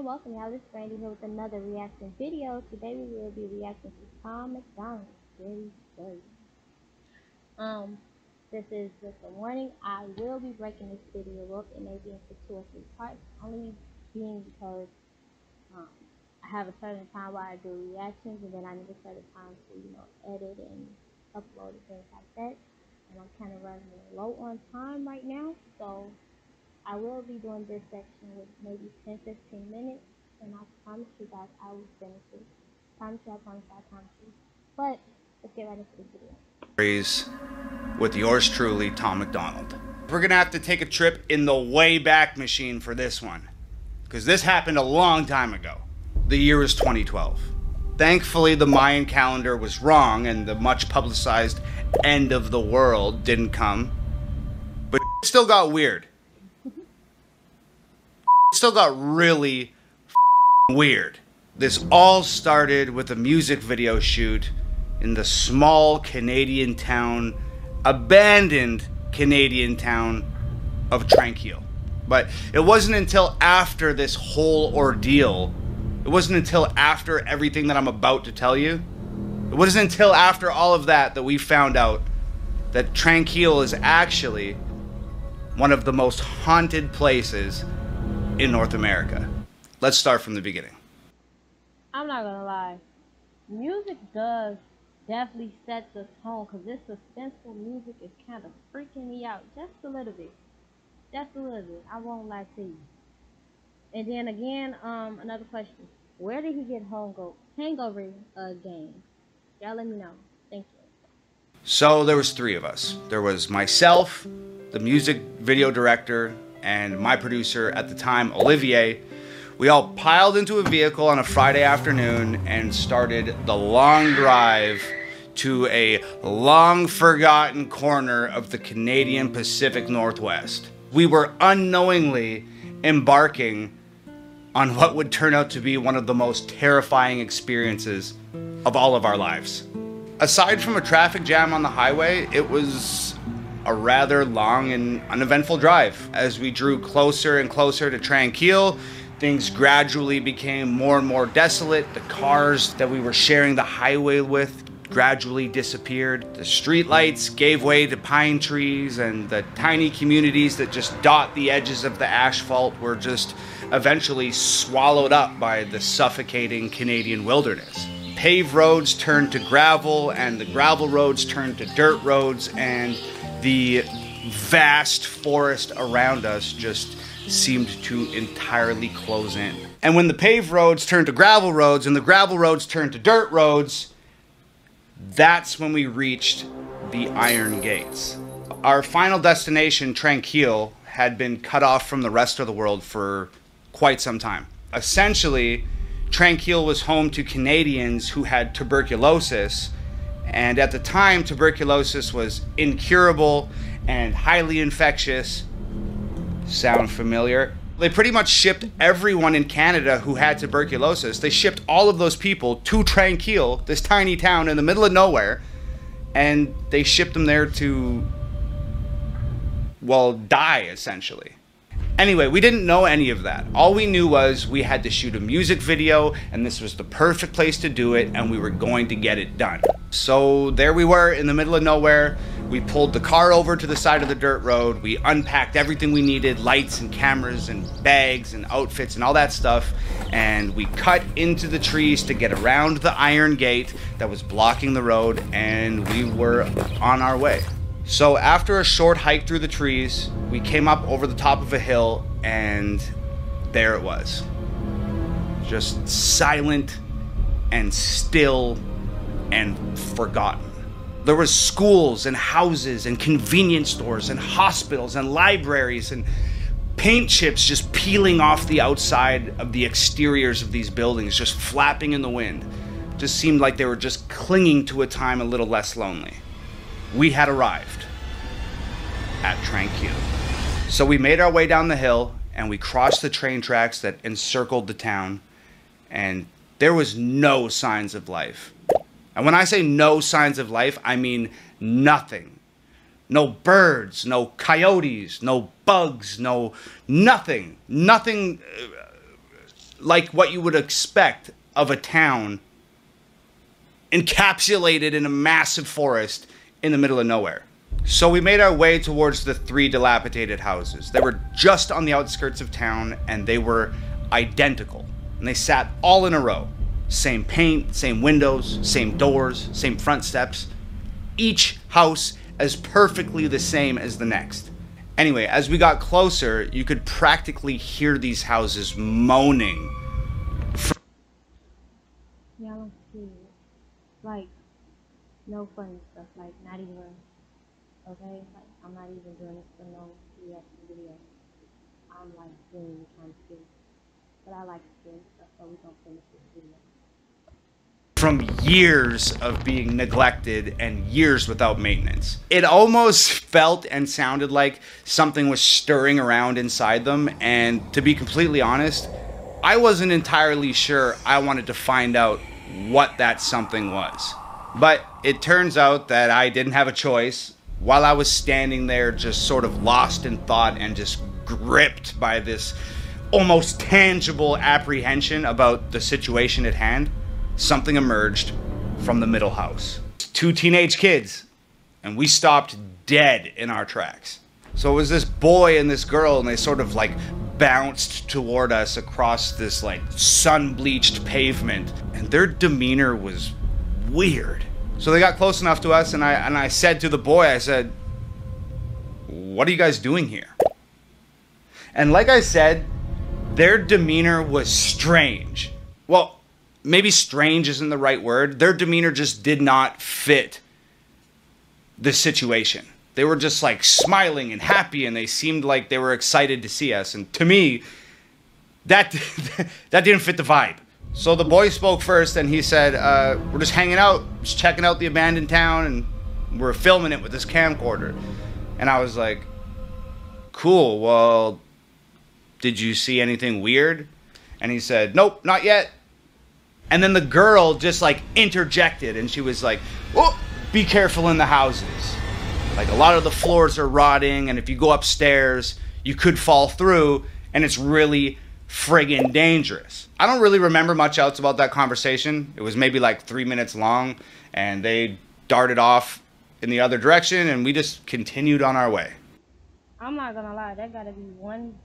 everyone, welcome y'all. It's Brandy here with another reaction video. Today we will be reacting to Tom MacDonald. Very good. This is just a warning. I will be breaking this video up and maybe into 2 or 3 parts. Only being because I have a certain time where I do reactions and then I need a certain time to, edit and upload and things like that. And I'm kind of running low on time right now, so I will be doing this section with maybe 10-15 minutes, and I promise you guys I will finish it. Promise you, I promise you, I promise you. But let's get right into the video. With yours truly, Tom MacDonald. We're gonna have to take a trip in the way back machine for this one, because this happened a long time ago. The year was 2012. Thankfully, the Mayan calendar was wrong and the much publicized end of the world didn't come, but it still got weird. Still got really weird. This all started with a music video shoot in the small Canadian town, abandoned Canadian town of Tranquille. But it wasn't until after this whole ordeal, it wasn't until after everything that I'm about to tell you, it wasn't until after all of that that we found out that Tranquille is actually one of the most haunted places in North America. Let's start from the beginning. I'm not gonna lie, music does definitely set the tone, because this suspenseful music is kind of freaking me out just a little bit. Just a little bit, I won't lie to you. And then again, another question. Where did he get hangover game? Y'all let me know. Thank you. So there was 3 of us. There was myself, the music video director, and my producer at the time, Olivier. We all piled into a vehicle on a Friday afternoon and started the long drive to a long forgotten corner of the Canadian Pacific Northwest. We were unknowingly embarking on what would turn out to be one of the most terrifying experiences of all of our lives. Aside from a traffic jam on the highway, it was a rather long and uneventful drive. As we drew closer and closer to Tranquille, things gradually became more and more desolate. The cars that we were sharing the highway with gradually disappeared. The streetlights gave way to pine trees, and the tiny communities that just dot the edges of the asphalt were just eventually swallowed up by the suffocating Canadian wilderness. Paved roads turned to gravel, and the gravel roads turned to dirt roads, and the vast forest around us just seemed to entirely close in. And when the paved roads turned to gravel roads and the gravel roads turned to dirt roads, that's when we reached the Iron Gates. Our final destination, Tranquille, had been cut off from the rest of the world for quite some time. Essentially, Tranquille was home to Canadians who had tuberculosis, and at the time, tuberculosis was incurable and highly infectious. Sound familiar? They pretty much shipped everyone in Canada who had tuberculosis. They shipped all of those people to Tranquille, this tiny town in the middle of nowhere, and they shipped them there to, well, die, essentially. Anyway, we didn't know any of that. All we knew was we had to shoot a music video, and this was the perfect place to do it, and we were going to get it done. So there we were in the middle of nowhere. We pulled the car over to the side of the dirt road. We unpacked everything we needed, lights and cameras and bags and outfits and all that stuff, and we cut into the trees to get around the iron gate that was blocking the road, and we were on our way. So after a short hike through the trees, we came up over the top of a hill, and there it was. Just silent and still and forgotten. There was schools and houses and convenience stores and hospitals and libraries and paint chips just peeling off the outside of the exteriors of these buildings, just flapping in the wind. Just seemed like they were just clinging to a time a little less lonely. We had arrived at Tranquille. So we made our way down the hill and we crossed the train tracks that encircled the town, and there was no signs of life. And when I say no signs of life, I mean nothing. No birds, no coyotes, no bugs, no nothing. Nothing like what you would expect of a town encapsulated in a massive forest in the middle of nowhere. So we made our way towards the 3 dilapidated houses. They were just on the outskirts of town, and they were identical. And they sat all in a row. Same paint, same windows, same doors, same front steps. Each house as perfectly the same as the next. Anyway, as we got closer, you could practically hear these houses moaning. Yeah, I'm serious. Like, no funny stuff. Like, not even, okay? Like, I'm not even doing this for no reaction video. I'm, like, genuinely trying to see. But I like to do stuff, so we're going to finish this video. From years of being neglected and years without maintenance. It almost felt and sounded like something was stirring around inside them, and to be completely honest, I wasn't entirely sure I wanted to find out what that something was. But it turns out that I didn't have a choice. While I was standing there just sort of lost in thought and just gripped by this almost tangible apprehension about the situation at hand, something emerged from the middle house. 2 teenage kids, and we stopped dead in our tracks. So it was this boy and this girl, and they sort of like bounced toward us across this like sun-bleached pavement, and their demeanor was weird. So they got close enough to us, and I said to the boy, I said, "What are you guys doing here?" And like I said, their demeanor was strange. Well, maybe strange isn't the right word. Their demeanor just did not fit the situation. They were just like smiling and happy, and they seemed like they were excited to see us. And to me, that didn't fit the vibe. So the boy spoke first, and he said, we're just hanging out, just checking out the abandoned town, and we're filming it with this camcorder. And I was like, cool, well, did you see anything weird? And he said, nope, not yet. And then the girl just like interjected, and she was like, oh, be careful in the houses. Like, a lot of the floors are rotting, and if you go upstairs, you could fall through, and it's really friggin' dangerous. I don't really remember much else about that conversation. It was maybe like 3 minutes long, and they darted off in the other direction, and we just continued on our way. I'm not gonna lie, that gotta be one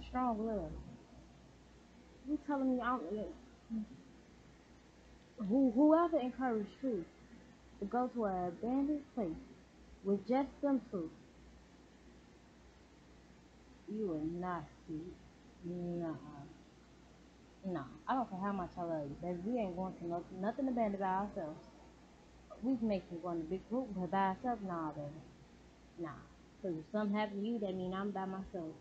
strong love. You telling me whoever encouraged truth to go to an abandoned place with just them two, you are not sweet. No, I don't care how much I love you, baby. We ain't going to nothing abandoned by ourselves. We can make them go in a big group, but by ourselves, nah, baby. Nah. Because if something happened to you, that means I'm by myself.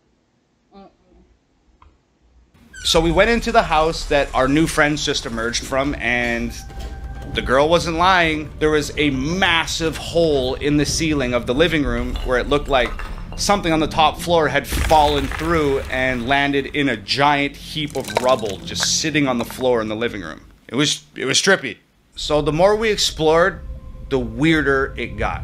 So we went into the house that our new friends just emerged from, and the girl wasn't lying. There was a massive hole in the ceiling of the living room where it looked like something on the top floor had fallen through and landed in a giant heap of rubble just sitting on the floor in the living room. It was trippy. So the more we explored, the weirder it got.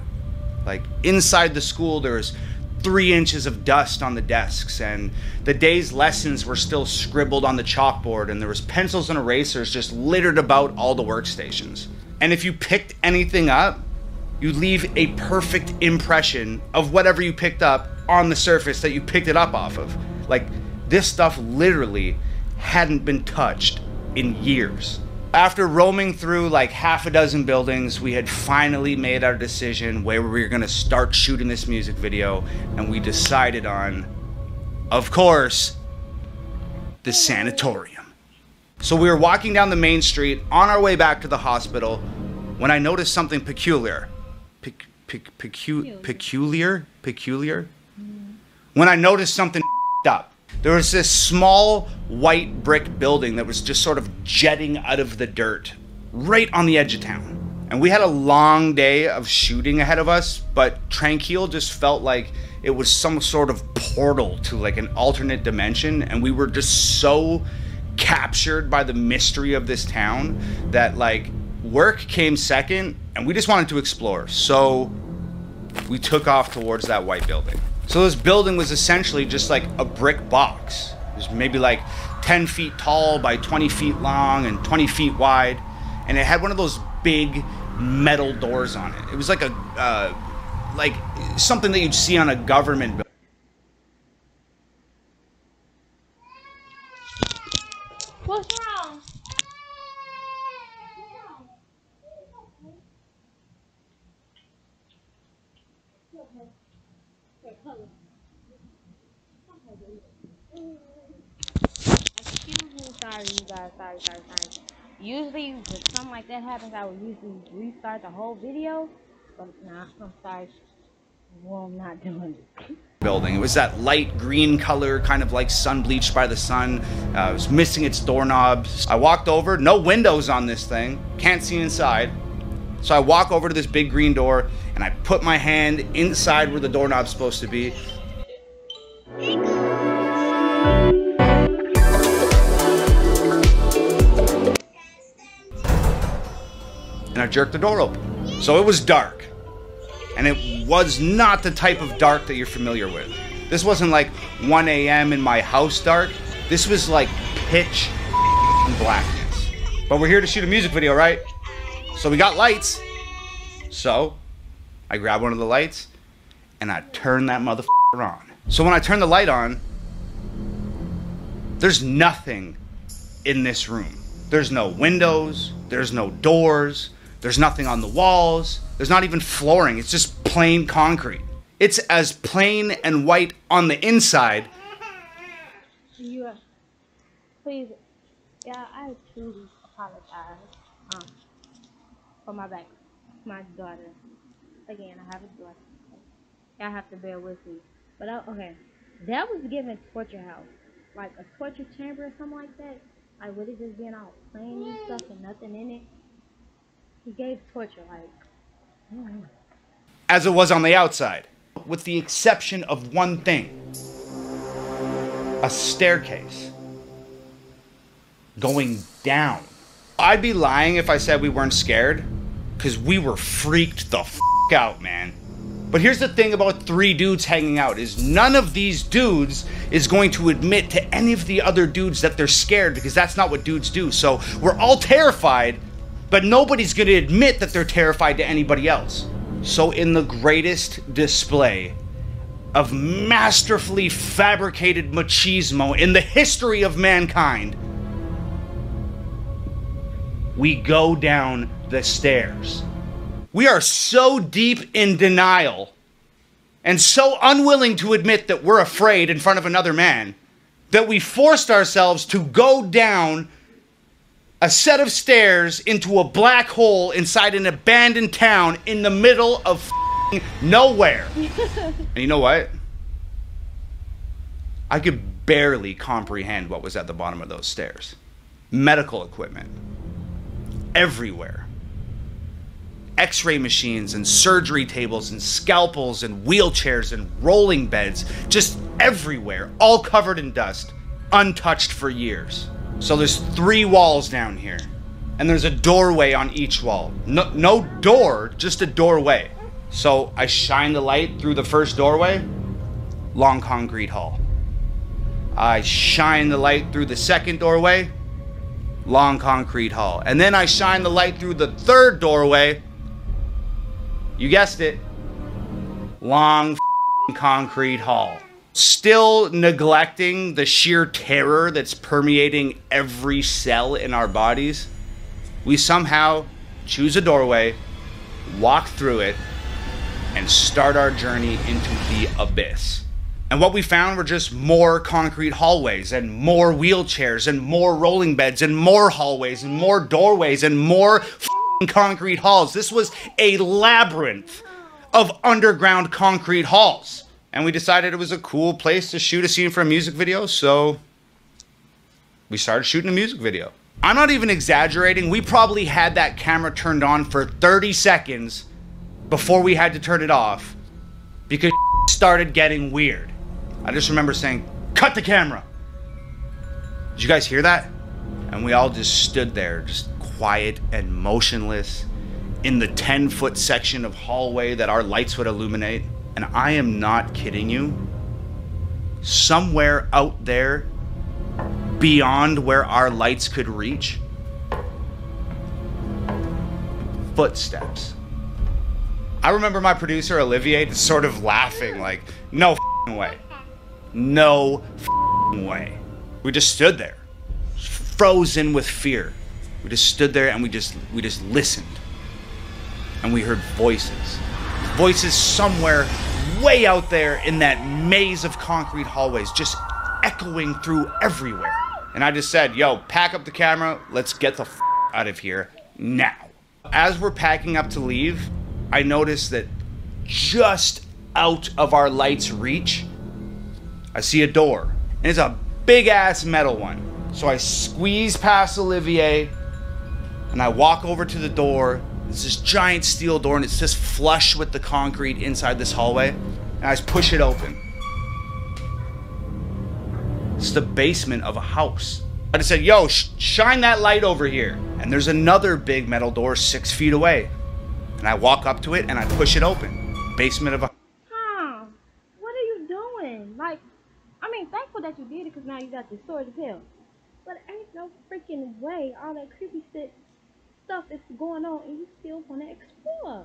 Like, inside the school, there was 3 inches of dust on the desks, and the day's lessons were still scribbled on the chalkboard, and there was pencils and erasers just littered about all the workstations. And if you picked anything up, you leave a perfect impression of whatever you picked up on the surface that you picked it up off of. Like, this stuff literally hadn't been touched in years. After roaming through like half a dozen buildings, we had finally made our decision where we were gonna start shooting this music video, and we decided on, of course, the sanatorium. So we were walking down the main street on our way back to the hospital when I noticed something peculiar. Peculiar? When I noticed something up. There was this small white brick building that was just sort of jetting out of the dirt right on the edge of town. And we had a long day of shooting ahead of us, but Tranquil just felt like it was some sort of portal to like an alternate dimension, and we were just so captured by the mystery of this town that like work came second, and we just wanted to explore. So we took off towards that white building. So this building was essentially just like a brick box. was maybe like 10 feet tall by 20 feet long and 20 feet wide. And it had one of those big metal doors on it. It was like like something that you'd see on a government building. What's wrong? Excuse me, sorry you guys, sorry. Usually when something like that happens, I would usually restart the whole video, but nah, I'm sorry. Well, I'm not doing it. Building. It was that light green color, kind of like sun bleached by the sun. It was missing its doorknobs. I walked over, no windows on this thing, can't see inside. So I walk over to this big green door and I put my hand inside where the doorknob's supposed to be. And I jerked the door open. So it was dark. And it was not the type of dark that you're familiar with. This wasn't like 1 a.m. in my house dark. This was like pitch blackness. But we're here to shoot a music video, right? So we got lights. So I grab one of the lights and I turn that motherfucker on. So when I turn the light on, there's nothing in this room. There's no windows, there's no doors, there's nothing on the walls, there's not even flooring, it's just plain concrete. It's as plain and white on the inside. You, please, yeah, I truly apologize for my back, my daughter. Again, I have a daughter. Y'all have to bear with me. But okay, that was given torture house, like a torture chamber or something like that. Like with it just being all plain and stuff and nothing in it. He gave torture, like. As it was on the outside, with the exception of one thing: a staircase going down. I'd be lying if I said we weren't scared, because we were freaked the f out, man. But here's the thing about 3 dudes hanging out, is none of these dudes is going to admit to any of the other dudes that they're scared, because that's not what dudes do. So we're all terrified, but nobody's going to admit that they're terrified to anybody else. So in the greatest display of masterfully fabricated machismo in the history of mankind, we go down the stairs. We are so deep in denial and so unwilling to admit that we're afraid in front of another man that we forced ourselves to go down a set of stairs into a black hole inside an abandoned town in the middle of nowhere. And you know what? I could barely comprehend what was at the bottom of those stairs. Medical equipment everywhere. X-ray machines and surgery tables and scalpels and wheelchairs and rolling beds, just everywhere, all covered in dust, untouched for years. So there's 3 walls down here, and there's a doorway on each wall. No door, just a doorway. So I shine the light through the first doorway, long concrete hall. I shine the light through the second doorway, long concrete hall. And then I shine the light through the third doorway, you guessed it, long concrete hall. Still neglecting the sheer terror that's permeating every cell in our bodies, we somehow choose a doorway, walk through it, and start our journey into the abyss. And what we found were just more concrete hallways and more wheelchairs and more rolling beds and more hallways and more doorways and more concrete halls. This was a labyrinth of underground concrete halls. And we decided it was a cool place to shoot a scene for a music video, so we started shooting a music video. I'm not even exaggerating. We probably had that camera turned on for 30 seconds before we had to turn it off because started getting weird. I just remember saying, "Cut the camera." Did you guys hear that? And we all just stood there, just quiet and motionless in the 10-foot section of hallway that our lights would illuminate. And I am not kidding you. Somewhere out there beyond where our lights could reach. Footsteps. I remember my producer Olivier sort of laughing like, no f***ing way. No f***ing way. We just stood there, frozen with fear. We just stood there and we just listened. And we heard voices. Voices somewhere way out there in that maze of concrete hallways, just echoing through everywhere. And I just said, yo, pack up the camera, let's get the f*** out of here now. As we're packing up to leave, I noticed that just out of our light's reach, I see a door. And it's a big ass metal one. So I squeeze past Olivier and I walk over to the door. It's this giant steel door and it's just flush with the concrete inside this hallway. And I just push it open. It's the basement of a house. I just said, yo, shine that light over here. And there's another big metal door 6 feet away. And I walk up to it and I push it open. Basement of a... Tom, what are you doing? Like, I mean, thankful that you did it because now you got the sword to tell. But ain't no freaking way all that creepy stuff is going on and you still want to explore.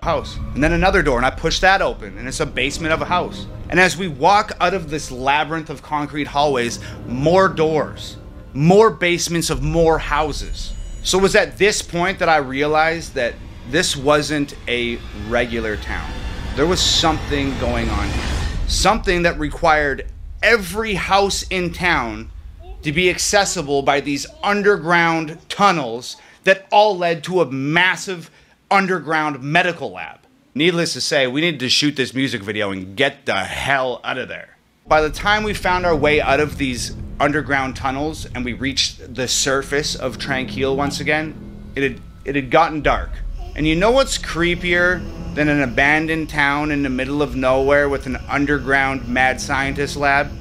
House. And then another door and I push that open and it's a basement of a house. And as we walk out of this labyrinth of concrete hallways, more doors, more basements of more houses. So it was at this point that I realized that this wasn't a regular town. There was something going on here. Something that required every house in town to be accessible by these underground tunnels that all led to a massive underground medical lab. Needless to say, we needed to shoot this music video and get the hell out of there. By the time we found our way out of these underground tunnels and we reached the surface of Tranquille once again, it had gotten dark. And you know what's creepier than an abandoned town in the middle of nowhere with an underground mad scientist lab?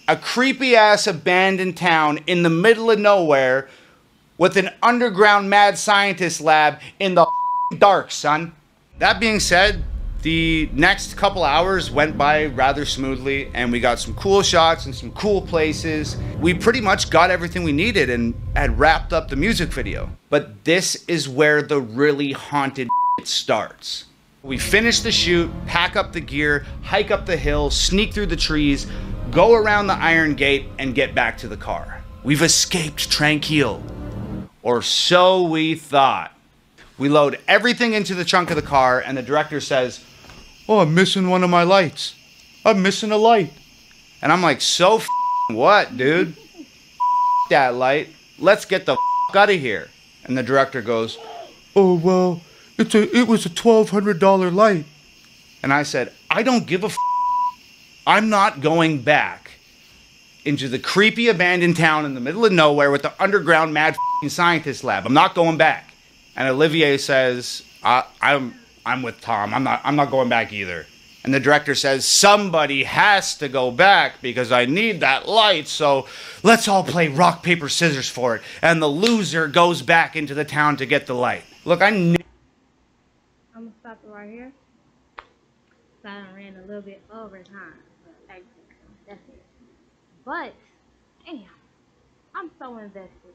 A creepy ass abandoned town in the middle of nowhere with an underground mad scientist lab in the dark, son. That being said, the next couple hours went by rather smoothly and we got some cool shots and some cool places. We pretty much got everything we needed and had wrapped up the music video. But this is where the really haunted starts. We finish the shoot, pack up the gear, hike up the hill, sneak through the trees, go around the iron gate and get back to the car. We've escaped Tranquille. Or so we thought. We load everything into the trunk of the car and the director says, oh, I'm missing one of my lights. I'm missing a light. And I'm like, so what, dude? That light. Let's get the out of here. And the director goes, oh, well, it was a $1,200 light. And I said, I don't give a I'm not going back into the creepy abandoned town in the middle of nowhere with the underground mad scientist lab. I'm not going back. And Olivier says, I'm with Tom. I'm not going back either. And the director says, somebody has to go back because I need that light. So let's all play rock, paper, scissors for it. And the loser goes back into the town to get the light. Look, I'm going to stop it right here. So I ran a little bit over time. But that's it. But, damn, I'm so invested.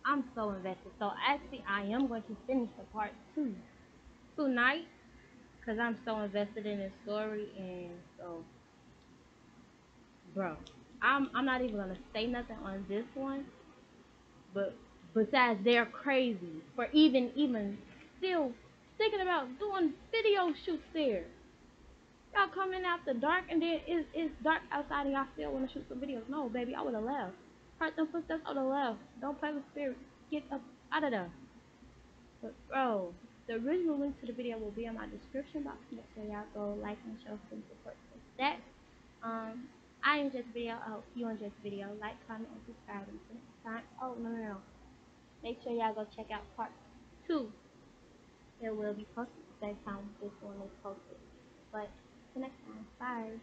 I'm so invested. So actually, I am going to finish the part 2 tonight because I'm so invested in this story. And so, bro, I'm not even gonna say nothing on this one. But besides, they're crazy for even still thinking about doing video shoots there. Y'all coming out the dark and then it's dark outside and y'all still want to shoot some videos. No, baby, I would have left. Heard them footsteps on the left. Don't play with spirit. Get up out of there. But bro, the original link to the video will be in my description box. Make sure y'all go like and show some support for that. I enjoyed the video. I hope you enjoyed the video. Like, comment, and subscribe. Until next time. Oh no. Make sure y'all go check out part 2. It will be posted at the same time this one is posted. But till next time. Bye.